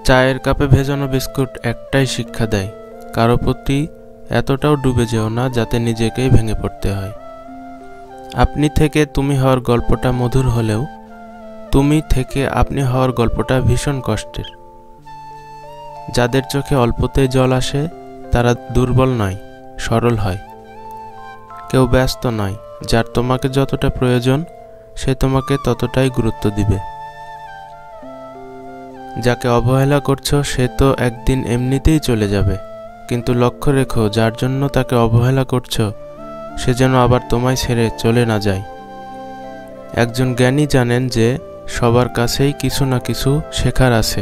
চায়ের কাপে ভেজানো বিস্কুট একটাই শিক্ষা দেয়, কারো প্রতি এতটাও ডুবে যেও না যাতে নিজেকেই ভেঙে পড়তে হয়। আপনি থেকে তুমি হওয়ার গল্পটা মধুর হলেও তুমি থেকে আপনি হওয়ার গল্পটা ভীষণ কষ্টের। যাদের চোখে অল্পতেই জল আসে তারা দুর্বল নয়, সরল হয়। কেউ ব্যস্ত নয়, যার তোমাকে যতটা প্রয়োজন সে তোমাকে ততটাই গুরুত্ব দিবে। যাকে অবহেলা করছো সে তো একদিন এমনিতেই চলে যাবে, কিন্তু লক্ষ্য রেখো যার জন্য তাকে অবহেলা করছো সে যেন আবার তোমায় ছেড়ে চলে না যায়। একজন জ্ঞানী জানেন যে সবার কাছেই কিছু না কিছু শেখার আছে।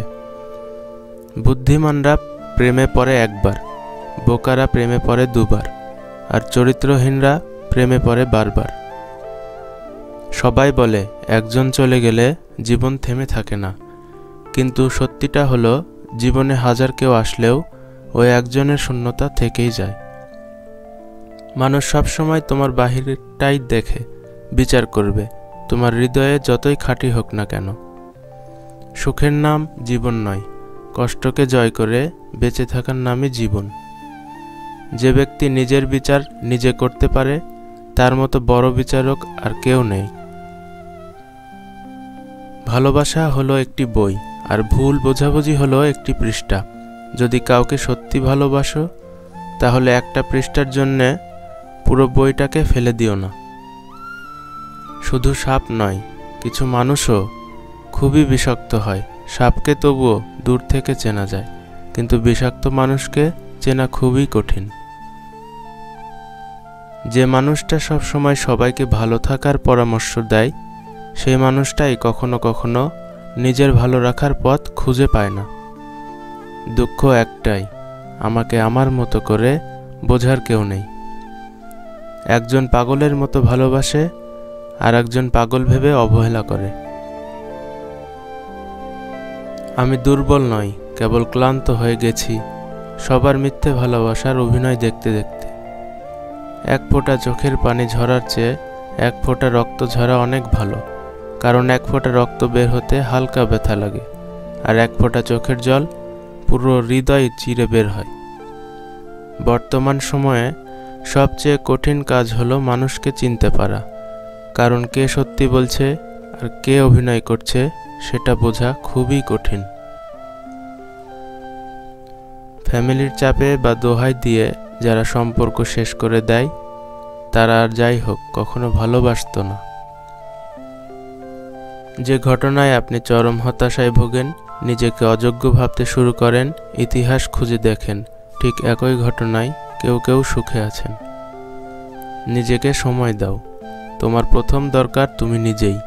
বুদ্ধিমানরা প্রেমে পড়ে একবার, বোকারা প্রেমে পড়ে দুবার, আর চরিত্রহীনরা প্রেমে পড়ে বারবার। সবাই বলে একজন চলে গেলে জীবন থেমে থাকে না, কিন্তু সত্যিটা হলো জীবনে হাজার কেউ আসলেও ওই একজনের শূন্যতা থেকেই যায়। মানুষ সবসময় তোমার বাহিরটাই দেখে, বিচার করবে, তোমার হৃদয়ে যতই খাঁটি হোক না কেন। সুখের নাম জীবন নয়, কষ্টকে জয় করে বেঁচে থাকার নামই জীবন। যে ব্যক্তি নিজের বিচার নিজে করতে পারে তার মতো বড় বিচারক আর কেউ নেই। ভালোবাসা হলো একটি বই, আর ভুল বোঝাবুঝি হলো একটি পৃষ্ঠা। যদি কাউকে সত্যি ভালোবাসো তাহলে একটা পৃষ্ঠার জন্যে পুরো বইটাকে ফেলে দিও না। শুধু সাপ নয়, কিছু মানুষও খুবই বিষাক্ত হয়। সাপকে তবুও দূর থেকে চেনা যায়, কিন্তু বিষাক্ত মানুষকে চেনা খুবই কঠিন। যে মানুষটা সবসময় সবাইকে ভালো থাকার পরামর্শ দেয় সেই মানুষটাই কখনো কখনো নিজের ভালো রাখার পথ খুঁজে পায় না। দুঃখ একটাই, আমাকে আমার মতো করে বোঝার কেউ নেই। একজন পাগলের মতো ভালোবাসে আর একজন পাগল ভেবে অবহেলা করে। আমি দুর্বল নই, কেবল ক্লান্ত হয়ে গেছি সবার মিথ্যে ভালোবাসার অভিনয় দেখতে দেখতে। এক ফোঁটা চোখের পানি ঝরার চেয়ে এক ফোঁটা রক্ত ঝরা অনেক ভালো, কারণ এক ফোঁটা রক্ত বের হতে হালকা ব্যথা লাগে, আর এক ফোঁটা চোখের জল পুরো হৃদয় চিরে বের হয়। বর্তমান সময়ে সবচেয়ে কঠিন কাজ হলো মানুষকে চিনতে পারা, কারণ কে সত্যি বলছে আর কে অভিনয় করছে সেটা বোঝা খুবই কঠিন। ফ্যামিলির চাপে বা দোহাই দিয়ে যারা সম্পর্ক শেষ করে দেয় তারা আর যাই হোক কখনো ভালোবাসতো না। যে ঘটনায় আপনি চরম হতাশায় ভোগেন, নিজেকে অযোগ্য ভাবতে শুরু করেন, ইতিহাস খুঁজে দেখেন ঠিক একই ঘটনায় কেউ কেউ সুখে আছেন। নিজেকে সময় দাও, তোমার প্রথম দরকার তুমি নিজেই।